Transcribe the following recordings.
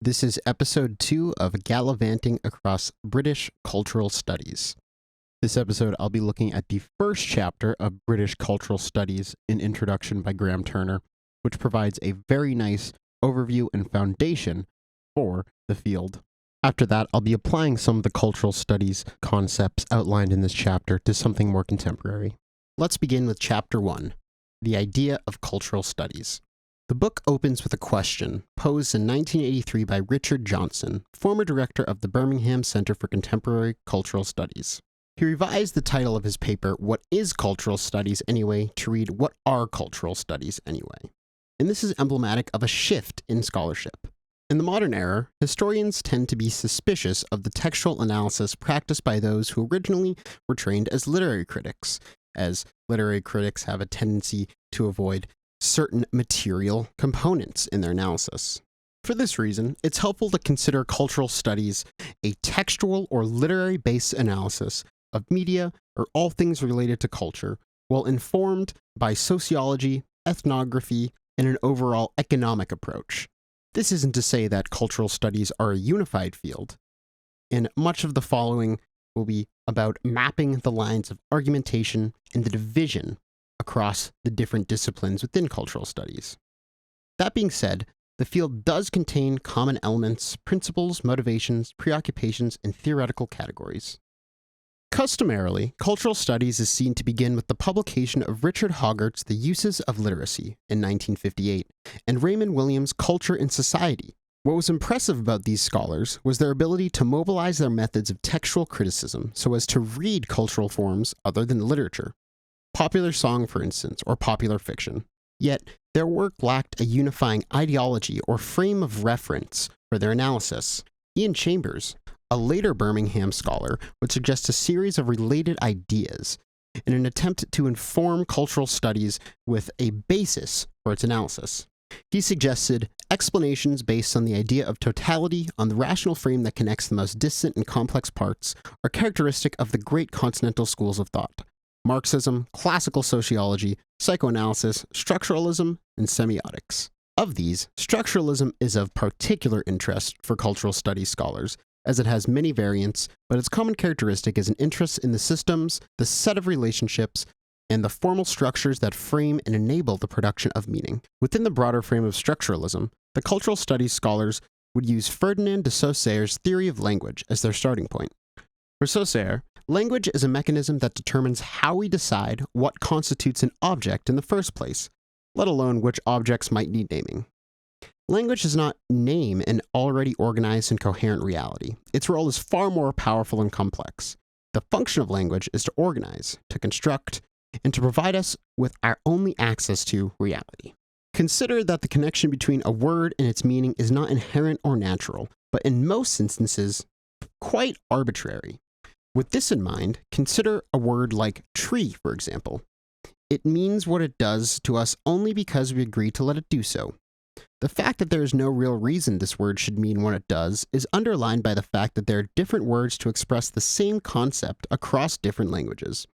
This is episode 2 of Gallivanting across British cultural studies. This episode, I'll be looking at the first chapter of British cultural studies, An Introduction by Graeme Turner, which provides a very nice overview and foundation for the field. After that, I'll be applying some of the cultural studies concepts outlined in this chapter to something more contemporary. Let's begin with chapter 1, the idea of cultural studies. The book opens with a question posed in 1983 by Richard Johnson, former director of the Birmingham Center for Contemporary Cultural Studies. He revised the title of his paper, What is Cultural Studies Anyway?, to read, What are Cultural Studies Anyway? And this is emblematic of a shift in scholarship. In the modern era, historians tend to be suspicious of the textual analysis practiced by those who originally were trained as literary critics, as literary critics have a tendency to avoid certain material components in their analysis. For this reason, it's helpful to consider cultural studies a textual or literary-based analysis of media or all things related to culture, while informed by sociology, ethnography, and an overall economic approach. This isn't to say that cultural studies are a unified field, and much of the following will be about mapping the lines of argumentation and the division across the different disciplines within cultural studies. That being said, the field does contain common elements, principles, motivations, preoccupations, and theoretical categories. Customarily, cultural studies is seen to begin with the publication of Richard Hoggart's The Uses of Literacy in 1958 and Raymond Williams' Culture and Society. What was impressive about these scholars was their ability to mobilize their methods of textual criticism so as to read cultural forms other than literature. Popular song, for instance, or popular fiction. Yet, their work lacked a unifying ideology or frame of reference for their analysis. Ian Chambers, a later Birmingham scholar, would suggest a series of related ideas in an attempt to inform cultural studies with a basis for its analysis. He suggested explanations based on the idea of totality on the rational frame that connects the most distant and complex parts are characteristic of the great continental schools of thought: Marxism, classical sociology, psychoanalysis, structuralism, and semiotics. Of these, structuralism is of particular interest for cultural studies scholars, as it has many variants, but its common characteristic is an interest in the systems, the set of relationships, and the formal structures that frame and enable the production of meaning. Within the broader frame of structuralism, the cultural studies scholars would use Ferdinand de Saussure's theory of language as their starting point. For Saussure, language is a mechanism that determines how we decide what constitutes an object in the first place, let alone which objects might need naming. Language does not name an already organized and coherent reality. Its role is far more powerful and complex. The function of language is to organize, to construct, and to provide us with our only access to reality. Consider that the connection between a word and its meaning is not inherent or natural, but in most instances, quite arbitrary. With this in mind, consider a word like tree, for example. It means what it does to us only because we agree to let it do so. The fact that there is no real reason this word should mean what it does is underlined by the fact that there are different words to express the same concept across different languages.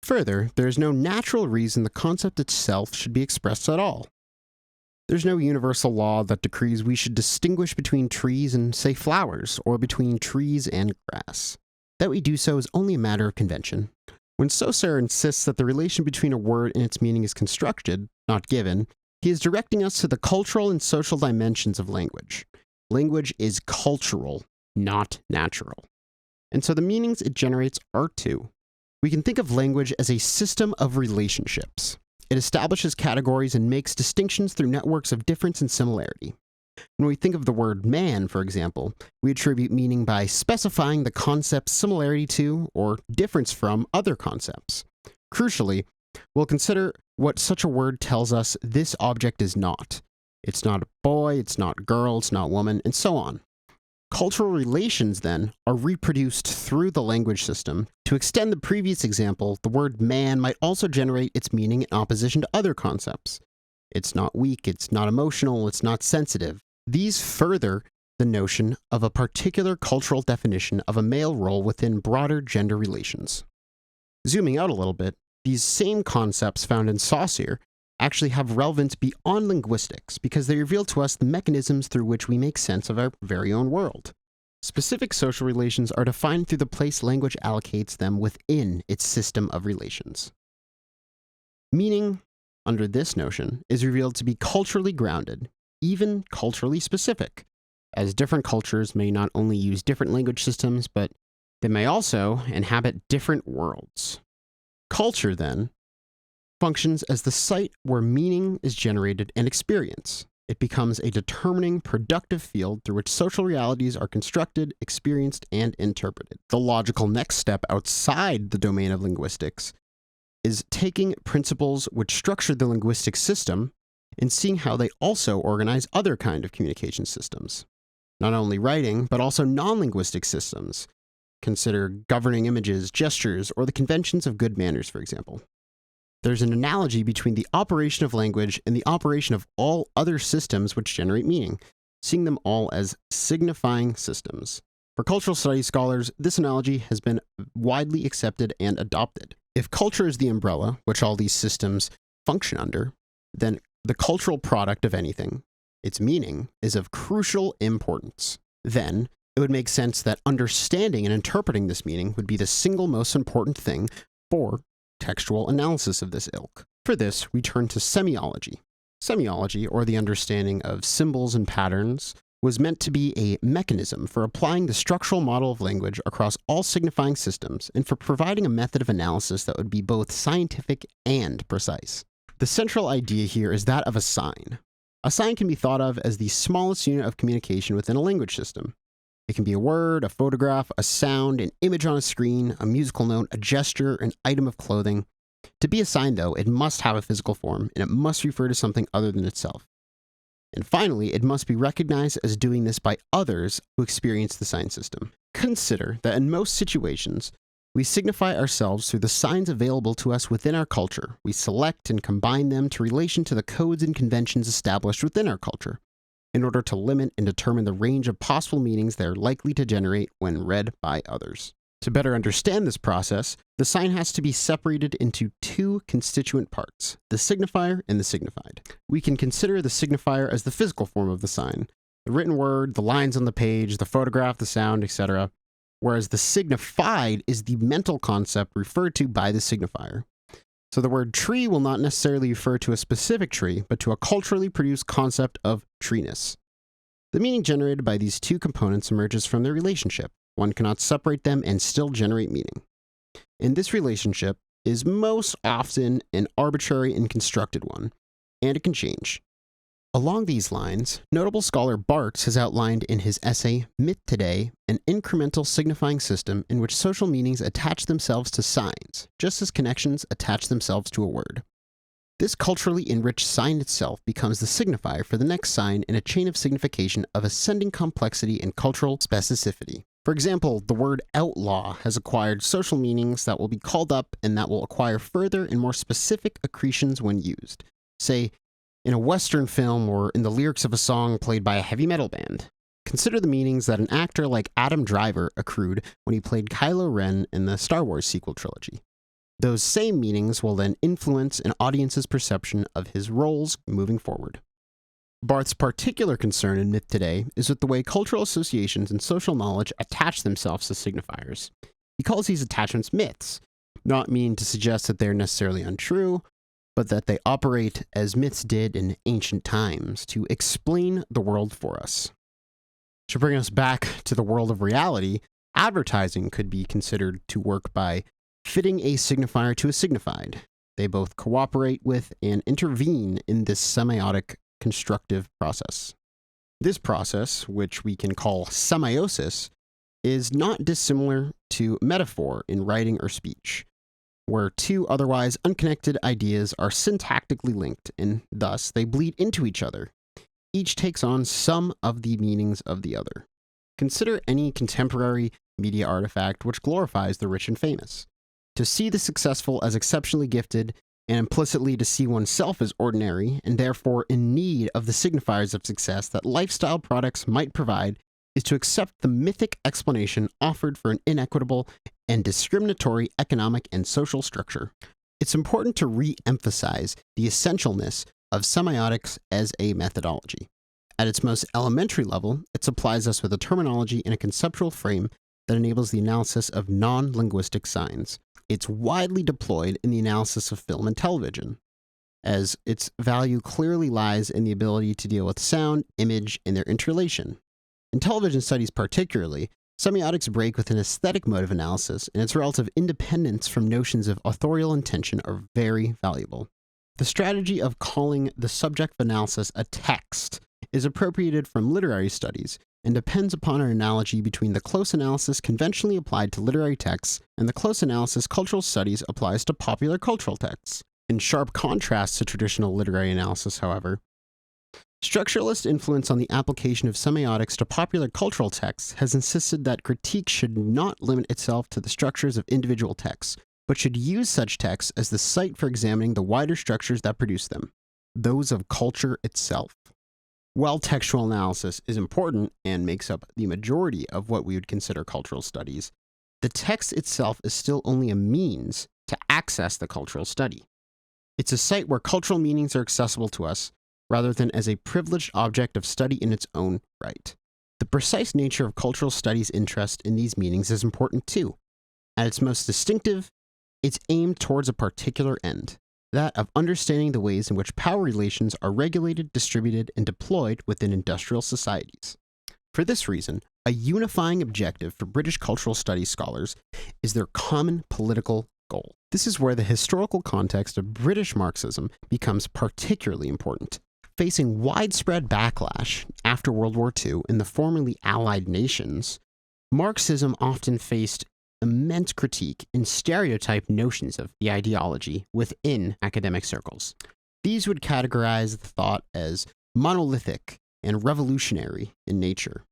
Further, there is no natural reason the concept itself should be expressed at all. There's no universal law that decrees we should distinguish between trees and, say, flowers, or between trees and grass. That we do so is only a matter of convention. When Saussure insists that the relation between a word and its meaning is constructed, not given, he is directing us to the cultural and social dimensions of language. Language is cultural, not natural. And so the meanings it generates are too. We can think of language as a system of relationships. It establishes categories and makes distinctions through networks of difference and similarity. When we think of the word man, for example, we attribute meaning by specifying the concept's similarity to or difference from other concepts. Crucially, we'll consider what such a word tells us this object is not. It's not a boy, it's not girl, it's not woman, and so on. Cultural relations, then, are reproduced through the language system. To extend the previous example, the word man might also generate its meaning in opposition to other concepts. It's not weak, it's not emotional, it's not sensitive. These further the notion of a particular cultural definition of a male role within broader gender relations. Zooming out a little bit, these same concepts found in Saussure actually have relevance beyond linguistics because they reveal to us the mechanisms through which we make sense of our very own world. Specific social relations are defined through the place language allocates them within its system of relations. Meaning, under this notion, is revealed to be culturally grounded, even culturally specific, as different cultures may not only use different language systems, but they may also inhabit different worlds. Culture, then, functions as the site where meaning is generated and experienced. It becomes a determining, productive field through which social realities are constructed, experienced, and interpreted. The logical next step outside the domain of linguistics is taking principles which structure the linguistic system and seeing how they also organize other kind of communication systems. Not only writing, but also non-linguistic systems. Consider governing images, gestures, or the conventions of good manners, for example. There's an analogy between the operation of language and the operation of all other systems which generate meaning, seeing them all as signifying systems. For cultural studies scholars, this analogy has been widely accepted and adopted. If culture is the umbrella which all these systems function under, then the cultural product of anything, its meaning, is of crucial importance. Then, it would make sense that understanding and interpreting this meaning would be the single most important thing for textual analysis of this ilk. For this, we turn to semiology. Semiology, or the understanding of symbols and patterns, was meant to be a mechanism for applying the structural model of language across all signifying systems and for providing a method of analysis that would be both scientific and precise. The central idea here is that of a sign. A sign can be thought of as the smallest unit of communication within a language system. It can be a word, a photograph, a sound, an image on a screen, a musical note, a gesture, an item of clothing. To be a sign, though, it must have a physical form, and it must refer to something other than itself. And finally, it must be recognized as doing this by others who experience the sign system. Consider that in most situations, we signify ourselves through the signs available to us within our culture. We select and combine them to relation to the codes and conventions established within our culture, in order to limit and determine the range of possible meanings they are likely to generate when read by others. To better understand this process, the sign has to be separated into two constituent parts, the signifier and the signified. We can consider the signifier as the physical form of the sign, the written word, the lines on the page, the photograph, the sound, etc., whereas the signified is the mental concept referred to by the signifier. So the word tree will not necessarily refer to a specific tree, but to a culturally produced concept of treeness. The meaning generated by these two components emerges from their relationship. One cannot separate them and still generate meaning. And this relationship is most often an arbitrary and constructed one, and it can change. Along these lines, notable scholar Barthes has outlined in his essay Myth Today an incremental signifying system in which social meanings attach themselves to signs, just as connections attach themselves to a word. This culturally enriched sign itself becomes the signifier for the next sign in a chain of signification of ascending complexity and cultural specificity. For example, the word outlaw has acquired social meanings that will be called up and that will acquire further and more specific accretions when used. Say, in a Western film or in the lyrics of a song played by a heavy metal band. Consider the meanings that an actor like Adam Driver accrued when he played Kylo Ren in the Star Wars sequel trilogy. Those same meanings will then influence an audience's perception of his roles moving forward. Barth's particular concern in Myth Today is with the way cultural associations and social knowledge attach themselves to signifiers. He calls these attachments myths, not meaning to suggest that they're necessarily untrue, but that they operate as myths did in ancient times to explain the world for us. To bring us back to the world of reality, advertising could be considered to work by fitting a signifier to a signified. They both cooperate with and intervene in this semiotic constructive process. This process, which we can call semiosis, is not dissimilar to metaphor in writing or speech, where two otherwise unconnected ideas are syntactically linked, and thus they bleed into each other. Each takes on some of the meanings of the other. Consider any contemporary media artifact which glorifies the rich and famous. To see the successful as exceptionally gifted, and implicitly to see oneself as ordinary, and therefore in need of the signifiers of success that lifestyle products might provide, is to accept the mythic explanation offered for an inequitable and discriminatory economic and social structure. it's important to re-emphasize the essentialness of semiotics as a methodology. At its most elementary level, it supplies us with a terminology and a conceptual frame that enables the analysis of non-linguistic signs. It's widely deployed in the analysis of film and television, as its value clearly lies in the ability to deal with sound, image, and their interrelation. In television studies particularly, semiotics break with an aesthetic mode of analysis, and its relative independence from notions of authorial intention are very valuable. The strategy of calling the subject of analysis a text is appropriated from literary studies and depends upon an analogy between the close analysis conventionally applied to literary texts and the close analysis cultural studies applies to popular cultural texts. In sharp contrast to traditional literary analysis, however, structuralist influence on the application of semiotics to popular cultural texts has insisted that critique should not limit itself to the structures of individual texts, but should use such texts as the site for examining the wider structures that produce them, those of culture itself. While textual analysis is important and makes up the majority of what we would consider cultural studies, the text itself is still only a means to access the cultural study. It's a site where cultural meanings are accessible to us, rather than as a privileged object of study in its own right. The precise nature of cultural studies' interest in these meanings is important too. At its most distinctive, it's aimed towards a particular end, that of understanding the ways in which power relations are regulated, distributed, and deployed within industrial societies. For this reason, a unifying objective for British cultural studies scholars is their common political goal. This is where the historical context of British Marxism becomes particularly important. Facing widespread backlash after World War II in the formerly Allied nations, Marxism often faced immense critique and stereotyped notions of the ideology within academic circles. These would categorize the thought as monolithic and revolutionary in nature.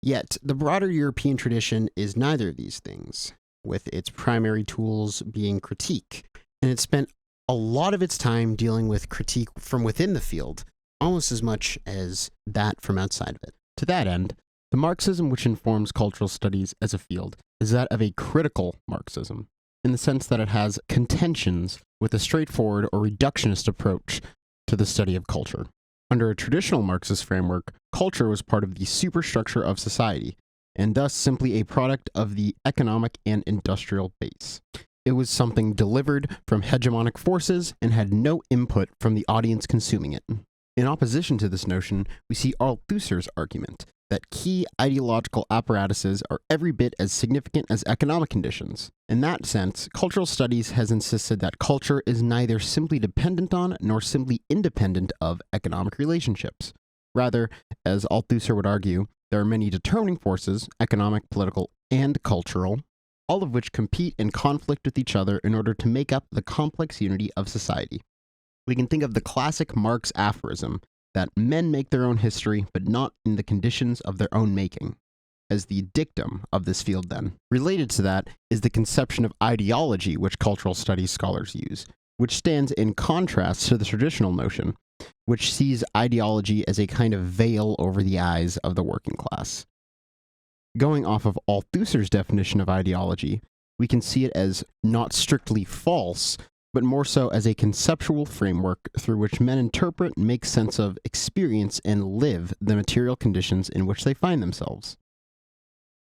Yet, the broader European tradition is neither of these things, with its primary tools being critique, and it spent a lot of its time dealing with critique from within the field, almost as much as that from outside of it. To that end, the Marxism which informs cultural studies as a field is that of a critical Marxism, in the sense that it has contentions with a straightforward or reductionist approach to the study of culture. Under a traditional Marxist framework, culture was part of the superstructure of society, and thus simply a product of the economic and industrial base. It was something delivered from hegemonic forces and had no input from the audience consuming it. In opposition to this notion, we see Althusser's argument that key ideological apparatuses are every bit as significant as economic conditions. In that sense, cultural studies has insisted that culture is neither simply dependent on nor simply independent of economic relationships. Rather, as Althusser would argue, there are many determining forces, economic, political, and cultural, all of which compete and conflict with each other in order to make up the complex unity of society. We can think of the classic Marx aphorism that men make their own history, but not in the conditions of their own making, as the dictum of this field then. Related to that is the conception of ideology which cultural studies scholars use, which stands in contrast to the traditional notion, which sees ideology as a kind of veil over the eyes of the working class. Going off of Althusser's definition of ideology, we can see it as not strictly false, but more so as a conceptual framework through which men interpret, make sense of, experience, and live the material conditions in which they find themselves.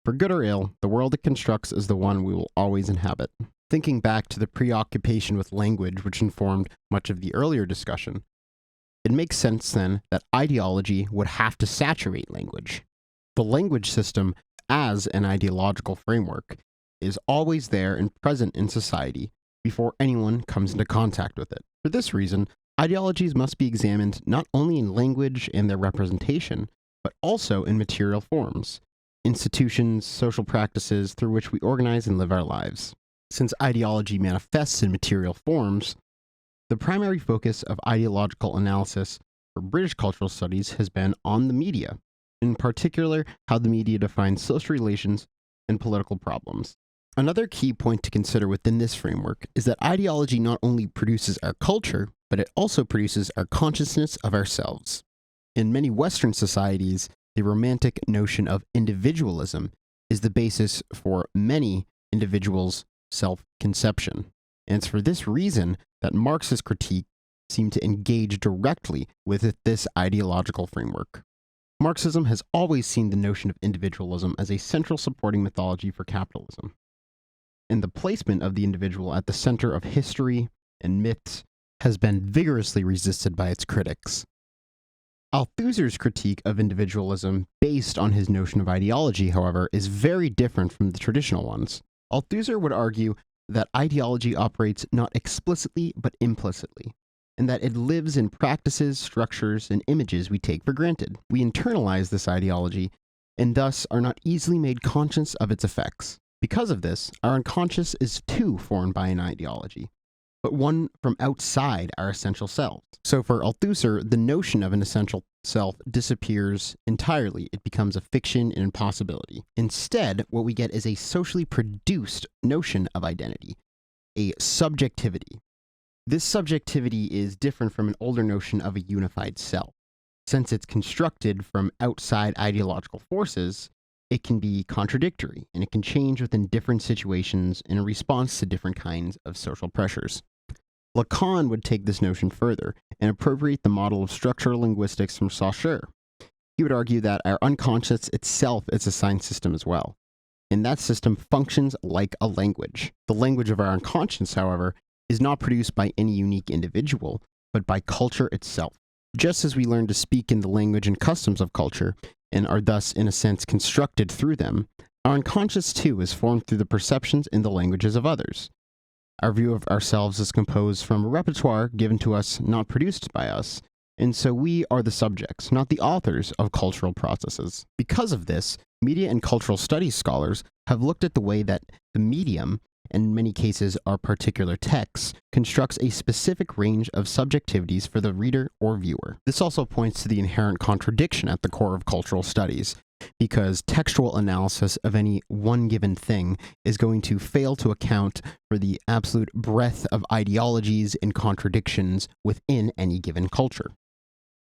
For good or ill, the world it constructs is the one we will always inhabit. Thinking back to the preoccupation with language which informed much of the earlier discussion, it makes sense then that ideology would have to saturate language. The language system, as an ideological framework, is always there and present in society before anyone comes into contact with it. For this reason, ideologies must be examined not only in language and their representation, but also in material forms, institutions, social practices through which we organize and live our lives. Since ideology manifests in material forms, the primary focus of ideological analysis for British cultural studies has been on the media, in particular how the media defines social relations and political problems. Another key point to consider within this framework is that ideology not only produces our culture, but it also produces our consciousness of ourselves. In many Western societies, the romantic notion of individualism is the basis for many individuals' self-conception. And it's for this reason that Marx's critique seemed to engage directly with this ideological framework. Marxism has always seen the notion of individualism as a central supporting mythology for capitalism. And the placement of the individual at the center of history and myths has been vigorously resisted by its critics. Althusser's critique of individualism, based on his notion of ideology, however, is very different from the traditional ones. Althusser would argue that ideology operates not explicitly but implicitly, and that it lives in practices, structures, and images we take for granted. We internalize this ideology, and thus are not easily made conscious of its effects. Because of this, our unconscious is too formed by an ideology, but one from outside our essential selves. So for Althusser, the notion of an essential self disappears entirely. It becomes a fiction and impossibility. Instead, what we get is a socially produced notion of identity, a subjectivity. This subjectivity is different from an older notion of a unified self. Since it's constructed from outside ideological forces, it can be contradictory, and it can change within different situations in response to different kinds of social pressures. Lacan would take this notion further and appropriate the model of structural linguistics from Saussure. He would argue that our unconscious itself is a sign system as well, and that system functions like a language. The language of our unconscious, however, is not produced by any unique individual, but by culture itself. Just as we learn to speak in the language and customs of culture, and are thus, in a sense, constructed through them, our unconscious too is formed through the perceptions and the languages of others. Our view of ourselves is composed from a repertoire given to us, not produced by us, and so we are the subjects, not the authors of cultural processes. Because of this, media and cultural studies scholars have looked at the way that the medium, and in many cases our particular text, constructs a specific range of subjectivities for the reader or viewer. This also points to the inherent contradiction at the core of cultural studies, because textual analysis of any one given thing is going to fail to account for the absolute breadth of ideologies and contradictions within any given culture.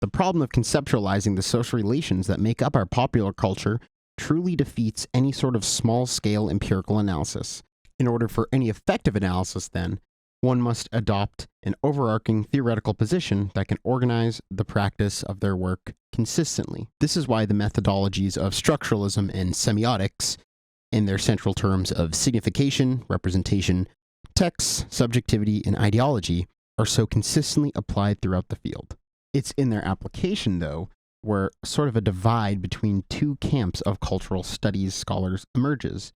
The problem of conceptualizing the social relations that make up our popular culture truly defeats any sort of small-scale empirical analysis. In order for any effective analysis, then, one must adopt an overarching theoretical position that can organize the practice of their work consistently. This is why the methodologies of structuralism and semiotics, in their central terms of signification, representation, text, subjectivity, and ideology, are so consistently applied throughout the field. It's in their application, though, where sort of a divide between two camps of cultural studies scholars emerges,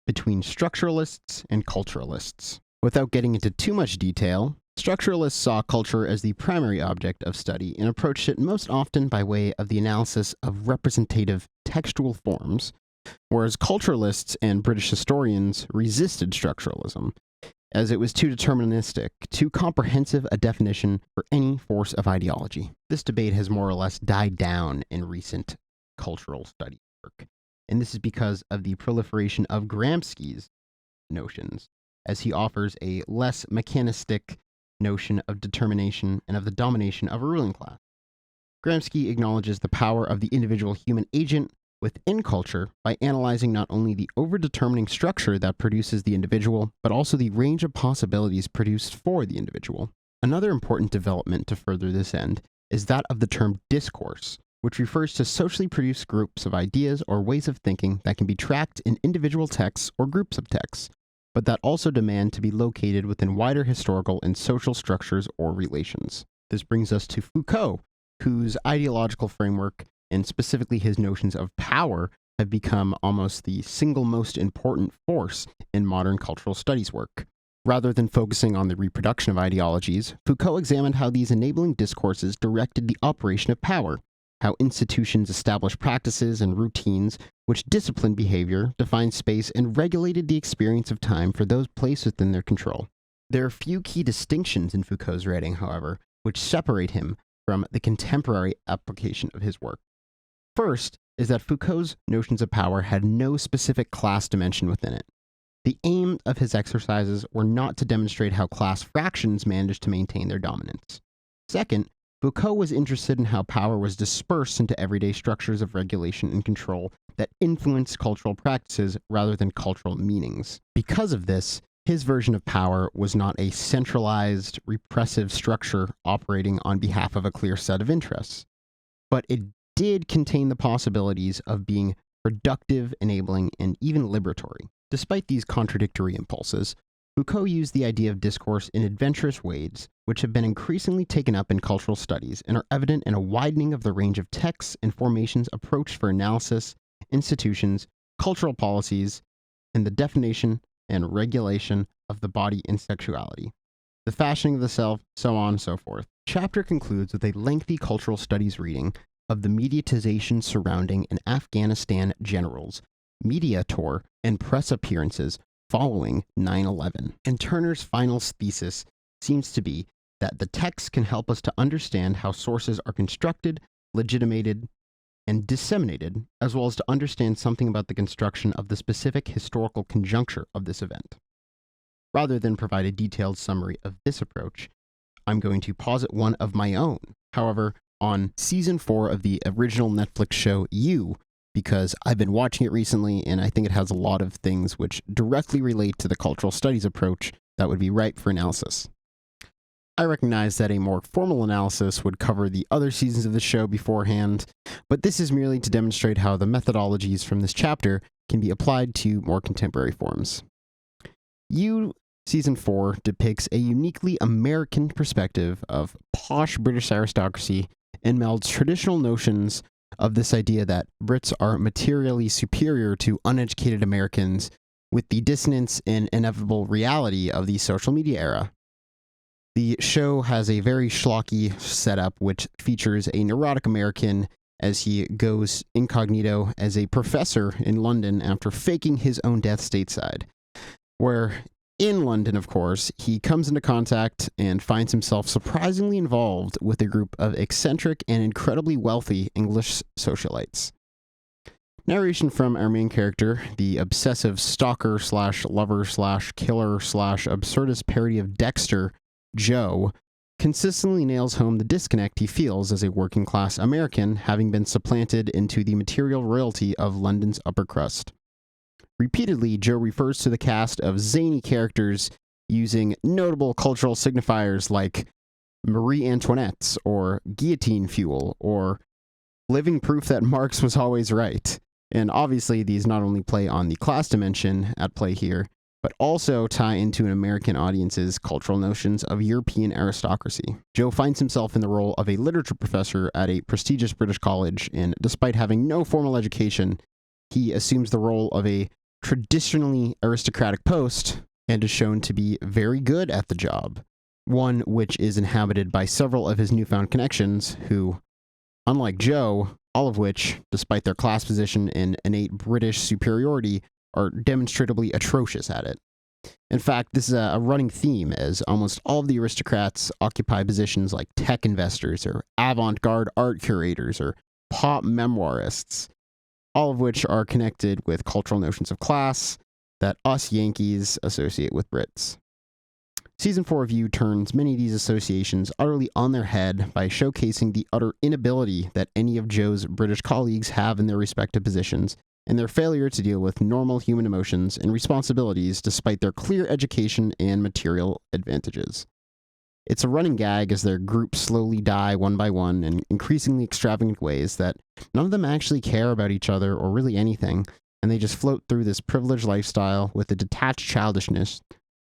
between structuralists and culturalists. Without getting into too much detail, structuralists saw culture as the primary object of study and approached it most often by way of the analysis of representative textual forms, whereas culturalists and British historians resisted structuralism, as it was too deterministic, too comprehensive a definition for any force of ideology. This debate has more or less died down in recent cultural study work, and this is because of the proliferation of Gramsci's notions, as he offers a less mechanistic notion of determination and of the domination of a ruling class. Gramsci acknowledges the power of the individual human agent within culture by analyzing not only the overdetermining structure that produces the individual, but also the range of possibilities produced for the individual. Another important development to further this end is that of the term discourse, which refers to socially produced groups of ideas or ways of thinking that can be tracked in individual texts or groups of texts, but that also demand to be located within wider historical and social structures or relations. This brings us to Foucault, whose ideological framework, and specifically his notions of power, have become almost the single most important force in modern cultural studies work. Rather than focusing on the reproduction of ideologies, Foucault examined how these enabling discourses directed the operation of power, how institutions established practices and routines which disciplined behavior, defined space, and regulated the experience of time for those placed within their control. There are few key distinctions in Foucault's writing, however, which separate him from the contemporary application of his work. First is that Foucault's notions of power had no specific class dimension within it. The aim of his exercises were not to demonstrate how class fractions managed to maintain their dominance. Second, Foucault was interested in how power was dispersed into everyday structures of regulation and control that influenced cultural practices rather than cultural meanings. Because of this, His version of power was not a centralized, repressive structure operating on behalf of a clear set of interests, but it did contain the possibilities of being productive, enabling, and even liberatory. Despite these contradictory impulses, Foucault used the idea of discourse in adventurous ways, which have been increasingly taken up in cultural studies and are evident in a widening of the range of texts and formations approached for analysis, institutions, cultural policies, and the definition and regulation of the body and sexuality, the fashioning of the self, so on and so forth. The chapter concludes with a lengthy cultural studies reading of the mediatization surrounding an Afghanistan general's media tour and press appearances following 9/11. And Turner's final thesis seems to be that the text can help us to understand how sources are constructed, legitimated, and disseminated, as well as to understand something about the construction of the specific historical conjuncture of this event. Rather than provide a detailed summary of this approach, I'm going to posit one of my own. However, on season 4 of the original Netflix show You, because I've been watching it recently and I think it has a lot of things which directly relate to the cultural studies approach that would be ripe for analysis. I recognize that a more formal analysis would cover the other seasons of the show beforehand, but this is merely to demonstrate how the methodologies from this chapter can be applied to more contemporary forms. You, Season 4, depicts a uniquely American perspective of posh British aristocracy and melds traditional notions of this idea that Brits are materially superior to uneducated Americans with the dissonance and inevitable reality of the social media era. The show has a very schlocky setup which features a neurotic American as he goes incognito as a professor in London after faking his own death stateside, where in London, of course, he comes into contact and finds himself surprisingly involved with a group of eccentric and incredibly wealthy English socialites. Narration from our main character, the obsessive stalker slash lover slash killer slash absurdist parody of Dexter, Joe, consistently nails home the disconnect he feels as a working class American having been supplanted into the material royalty of London's upper crust. Repeatedly, Joe refers to the cast of zany characters using notable cultural signifiers like Marie Antoinette, or guillotine fuel, or living proof that Marx was always right. And obviously, these not only play on the class dimension at play here, but also tie into an American audience's cultural notions of European aristocracy. Joe finds himself in the role of a literature professor at a prestigious British college, and despite having no formal education, he assumes the role of a traditionally aristocratic post and is shown to be very good at the job, one which is inhabited by several of his newfound connections who, unlike Joe, all of which, despite their class position and innate British superiority, are demonstrably atrocious at it. In fact, this is a running theme, as almost all of the aristocrats occupy positions like tech investors or avant-garde art curators or pop memoirists, all of which are connected with cultural notions of class that us Yankees associate with Brits. Season 4 of You turns many of these associations utterly on their head by showcasing the utter inability that any of Joe's British colleagues have in their respective positions, and their failure to deal with normal human emotions and responsibilities despite their clear education and material advantages. It's a running gag as their groups slowly die one by one in increasingly extravagant ways that none of them actually care about each other or really anything, and they just float through this privileged lifestyle with a detached childishness,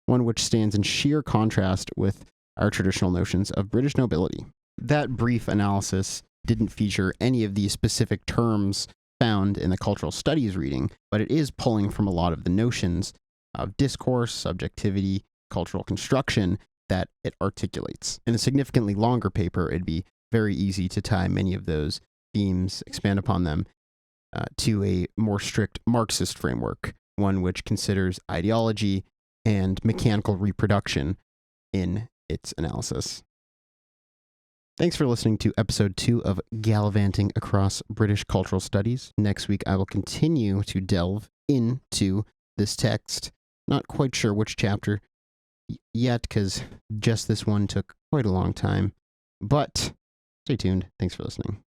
one which stands in sheer contrast with our traditional notions of British nobility. That brief analysis didn't feature any of the specific terms found in the cultural studies reading, but it is pulling from a lot of the notions of discourse, subjectivity, cultural construction that it articulates. In a significantly longer paper, it'd be very easy to tie many of those themes, expand upon them, to a more strict Marxist framework, one which considers ideology and mechanical reproduction in its analysis. Thanks for listening to episode 2 of Gallivanting Across British Cultural Studies. Next week, I will continue to delve into this text. Not quite sure which chapter yet, because just this one took quite a long time. But stay tuned. Thanks for listening.